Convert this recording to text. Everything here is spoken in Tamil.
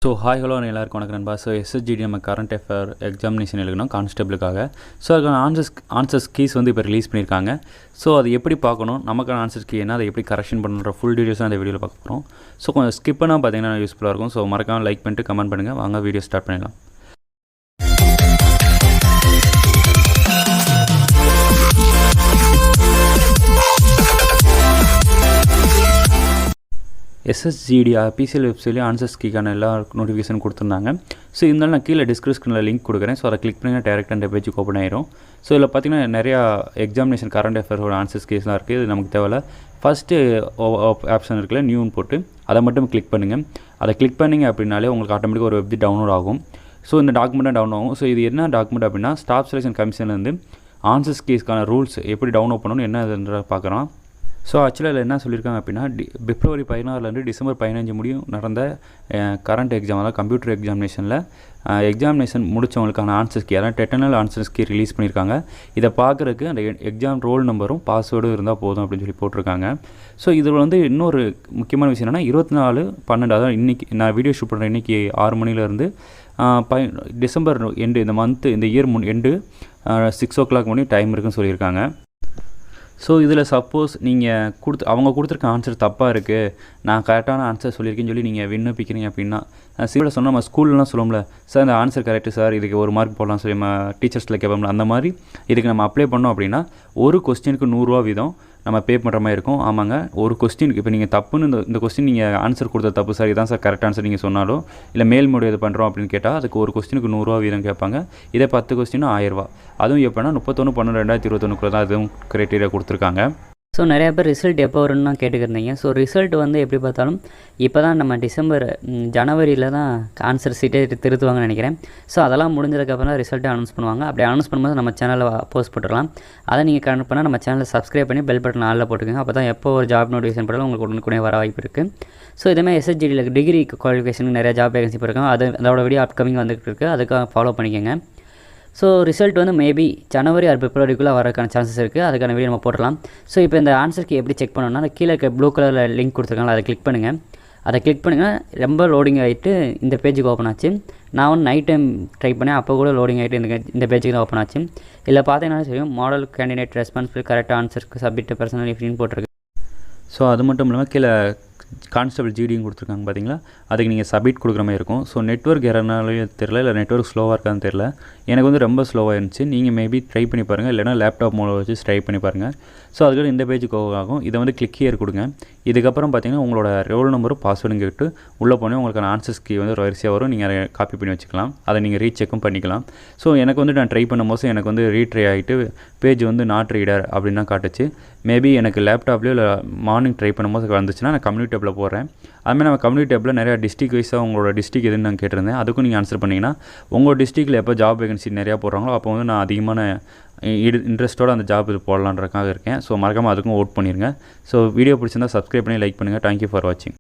ஸோ ஹாய் ஹலோ எல்லாருக்கும் வணக்கம் நண்பா. ஸோ SSGD நம்ம கரண்ட் அஃபேர் எக்ஸாமினேஷன் எழுதணும் கான்ஸ்டபிளுக்காக. ஸோ அதுக்கான ஆன்சர்ஸ் கீஸ் வந்து இப்போ ரிலீஸ் பண்ணியிருக்காங்க. ஸோ அது எப்படி பார்க்கணும், நமக்கான ஆன்சர்ஸ் கீ என்ன, அதை எப்படி கரெக்ஷன் பண்ணுற ஃபுல் டீட்டெயில்ஸ் அந்த வீடியோவில் பார்க்க போகிறோம். ஸோ கொஞ்சம் ஸ்கிப் பண்ணால் பார்த்தீங்கன்னா யூஸ்ஃபுல்லாக இருக்கும். ஸோ மறக்காமல் லைக் பண்ணிட்டு கமெண்ட் பண்ணுங்கள். வாங்க வீடியோ ஸ்டார்ட் பண்ணிடலாம். SSGD பிசிஎல் வெப்சைட்லேயும் ஆன்சர்ஸ் கீக்கான எல்லா நோட்டிஃபிகேஷன் கொடுத்துருந்தாங்க. ஸோ இருந்தாலும் நான் கீழே டிஸ்கிரிப்ஷனில் லிங்க் கொடுக்குறேன். ஸோ அதை கிளிக் பண்ணி டேரெக்டாக அந்த பேஜுக்கு ஓப்பன் ஆயிரும். ஸோ இதில் பார்த்தீங்கன்னா நிறையா எக்ஸாமினேஷன் கரண்ட் அஃபேர்ஸோட ஆன்சர்ஸ் கேஸ்லாம் இருக்குது. இது நமக்கு தேவையில்ல. ஃபஸ்ட்டு ஆப்ஷன் இருக்குல்ல, நியூன்னு போட்டு அதை மட்டும் கிளிக் பண்ணுங்கள். அதை கிளிக் பண்ணிங்க அப்படின்னாலே உங்களுக்கு ஆட்டோமேட்டிக்காக ஒரு வெப் டவுன்லோட் ஆகும். ஸோ இந்த டாக்குமெண்ட்டாக டவுன் ஆகும். ஸோ இது என்ன டாக்குமெண்ட் அப்படின்னா, ஸ்டாஃப் செலெக்ஷன் கமிஷன்லேருந்து ஆன்சர்ஸ் கேஸ்க்கான ரூல்ஸ் எப்படி டவுன்லோட் பண்ணணும் என்ன பார்க்குறோம். ஸோ ஆக்சுவலாக இதில் என்ன சொல்லியிருக்காங்க அப்படின்னா, பிப்ரவரி 16 டிசம்பர் 15 முடியும் நடந்த கரண்ட் எக்ஸாம், அதாவது கம்ப்யூட்டர் எக்ஸாமினேஷனில் எக்ஸாமினேஷன் முடித்தவங்களுக்கான ஆன்சர்ஸ் கீ, அதாவது டெட்டனல் ஆன்சர்ஸ் கீ ரிலீஸ் பண்ணியிருக்காங்க. இதை பார்க்குறதுக்கு அந்த எக்ஸாம் ரோல் நம்பரும் பாஸ்வேர்டும் இருந்தால் போதும் அப்படின்னு சொல்லி போட்டிருக்காங்க. ஸோ இதில் வந்து இன்னொரு முக்கியமான விஷயம் என்னென்னா, 24/12 அதாவது இன்றைக்கி நான் வீடியோ ஷூட் பண்ணுறேன், இன்றைக்கி 6 மணிலேருந்து டிசம்பர் எண்டு, இந்த மந்த்து இந்த இயர் எண்டு 6 o'clock மணி டைம் இருக்குன்னு சொல்லியிருக்காங்க. ஸோ இதில் சப்போஸ் நீங்கள் அவங்க கொடுத்துருக்க ஆன்சர் தப்பாக இருக்குது, நான் கரெக்டான ஆன்சர் சொல்லியிருக்கேன்னு சொல்லி நீங்கள் விண்ணப்பிக்கிறீங்க அப்படின்னா, சிவில் சொன்னால் நம்ம ஸ்கூல்லாம் சொல்லுவோம்ல, சார் இந்த ஆன்சர் கரெக்டு சார், இதுக்கு 1 மார்க் போடலாம் சொல்லி நம்ம டீச்சர்ஸில் கேட்போம்ல, அந்த மாதிரி இதுக்கு நம்ம அப்ளை பண்ணோம் அப்படின்னா ஒரு கொஸ்டினுக்கு 100 ரூபா வீதம் நம்ம பே பண்ணுற மாதிரி இருக்கும். ஆமாங்க, ஒரு கொஸ்டினுக்கு இப்போ நீங்கள் தப்புன்னு இந்த கொஸ்டின் நீங்கள் ஆன்சர் கொடுத்த தப்பு சார், இதான் சார் கரெக்ட் ஆன்சர் நீங்கள் சொன்னாலும், இல்லை மேல்முறை இது பண்ணுறோம் அப்படின்னு கேட்டால் அதுக்கு ஒரு கொஸ்டினுக்கு 100 ரூபா வீதம் கேட்பாங்க. இதே 10 கொஸ்டினும் 1000 ரூபா. அதுவும் எப்போனா 31/12/2021 தான் அதுவும் க்ரைட்டீரியா கொடுத்துருக்காங்க. ஸோ நிறையா பேர் ரிசல்ட் எப்போ வரும்னு தான் கேட்டுக்கிருந்தீங்க. ஸோ ரிசல்ட் வந்து எப்படி பார்த்தாலும் இப்போ தான் நம்ம ஜனவரியில் தான் ஆன்சர் சீட்டே திருத்துவாங்கன்னு நினைக்கிறேன். ஸோ அதெல்லாம் முடிஞ்சதுக்கப்புறம் தான் ரிசல்ட்டை அனௌன்ஸ் பண்ணுவாங்க. அப்படி அனௌன்ஸ் பண்ணும்போது நம்ம சேனலில் போஸ்ட் போட்டுடலாம். அதை நீங்கள் கனெக்ட் பண்ணால் நம்ம சேனலை சப்ஸ்கிரைப் பண்ணி பெல் பட்டன் ஆளில் போட்டுக்கோங்க. அப்போ தான் எப்போ ஒரு ஜாப் நோட்டிஃபிகேஷன் போட்டாலும் உங்களுக்கு உடனுக்குடனே வர வாய்ப்பு இருக்குது. ஸோ இதேமாதிரி SSGDயில் டிகிரி குவாலிஃபிகேஷனுக்கு நிறையா ஜாப் வேகன்சி போயிருக்காங்க. அதோட வீடியோ அப்கமிங் வந்துட்டு இருக்குது, அதுக்காக ஃபாலோ பண்ணிக்கோங்க. ஸோ ரிசல்ட் வந்து மேபி ஜனவரி ஆர் பிப்ரவரிக்குள்ளே வரக்கான சான்சஸ் இருக்குது. அதுக்கான வீடியோ நம்ம போடலாம். ஸோ இப்போ இந்த ஆன்சருக்கு எப்படி செக் பண்ணணும்னா, அந்த கீழே இருக்க ப்ளூ கலரில் லிங்க் கொடுத்துருக்காங்களா, அதை கிளிக் பண்ணுங்கள். அதை கிளிக் பண்ணுங்கள், ரொம்ப லோடிங் ஆகிட்டு இந்த பேஜுக்கு ஓப்பன் ஆச்சு. நான் வந்து நைட் டைம் ட்ரை பண்ணேன், அப்போ கூட லோடிங் ஆகிட்டு இந்த பேஜுக்கு தான் ஓப்பன் ஆச்சு. இல்லை பார்த்தீங்கன்னா தெரியும், மாடல் கேண்டிடேட் ரெஸ்பான்சிபிள் கரெக்ட் ஆன்சருக்கு சப்மிட் பர்சனல் இஃப்டின்னு போட்டிருக்கு. ஸோ அது மட்டும் இல்லாமல் கீழே கான்ஸ்டபிள் ஜிடியும் கொடுத்துருக்காங்க பார்த்தீங்களா, அதுக்கு நீங்கள் சப்மிட் கொடுக்குற மாதிரி இருக்கும். ஸோ நெட்வொர்க் எரனாலையும் தெரில, இல்லை நெட்வொர்க் ஸ்லோவாக இருக்கான்னு தெரில, எனக்கு வந்து ரொம்ப ஸ்லோவாக இருந்துச்சு. நீங்கள் மேபி ட்ரை பண்ணி பாருங்கள், இல்லைனா லேப்டாப் மூலம் வச்சு ட்ரை பண்ணி பாருங்கள். ஸோ அதுக்கு இந்த பேஜுக்கு ஆகும். இதை வந்து கிளிக் ஹியர் கொடுங்க. இதுக்கப்புறம் பார்த்தீங்கன்னா உங்களோட ரோல் நம்பரும் பாஸ்வேர்டும் கேட்டு உள்ளே போனே உங்களுக்கான ஆன்சர்ஸ் கீ வந்து வரிசையாக வரும். நீங்கள் அதை காப்பி பண்ணி வச்சுக்கலாம், அதை நீங்கள் ரீசெக்கும் பண்ணிக்கலாம். ஸோ எனக்கு வந்து நான் ட்ரை பண்ணும்போது எனக்கு வந்து ரீட்ரை ஆகிட்டு பேஜ் வந்து நாட் ரீடர் அப்படின்னு தான் காட்டுச்சு. மேபி எனக்கு லேப்டாப்லேயோ இல்லை மார்னிங் ட்ரை பண்ணும்போது வந்துச்சுன்னா நான் கம்யூனிட்டி டேப்பில் போடுறேன். அதுமாதிரி நம்ம கம்யூனிட்டி டேப்பில் நிறையா டிஸ்ட்ரிக் வைஸாக உங்களோட டிஸ்ட்ரிக் எதுன்னு நான் கேட்டிருந்தேன். அதுக்கும் நீங்கள் ஆன்சர் பண்ணிங்கன்னா உங்கள் டிஸ்ட்ரிக்டில் எப்போ ஜாப் வேகன்சி நிறையா போடுறாங்களோ அப்போ வந்து நான் அதிகமான இன்ட்ரெஸ்ட்டோடு அந்த ஜாப் இது போடலான்றக்காக இருக்கேன். ஸோ மறக்காமல் அதுக்கும் ஓட் பண்ணிடுங்க. ஸோ வீடியோ பிடிச்சிருந்தால் சப்ஸ்கிரைப் பண்ணி லைக் பண்ணுங்கள். தேங்க்யூ ஃபார் வாட்சிங்.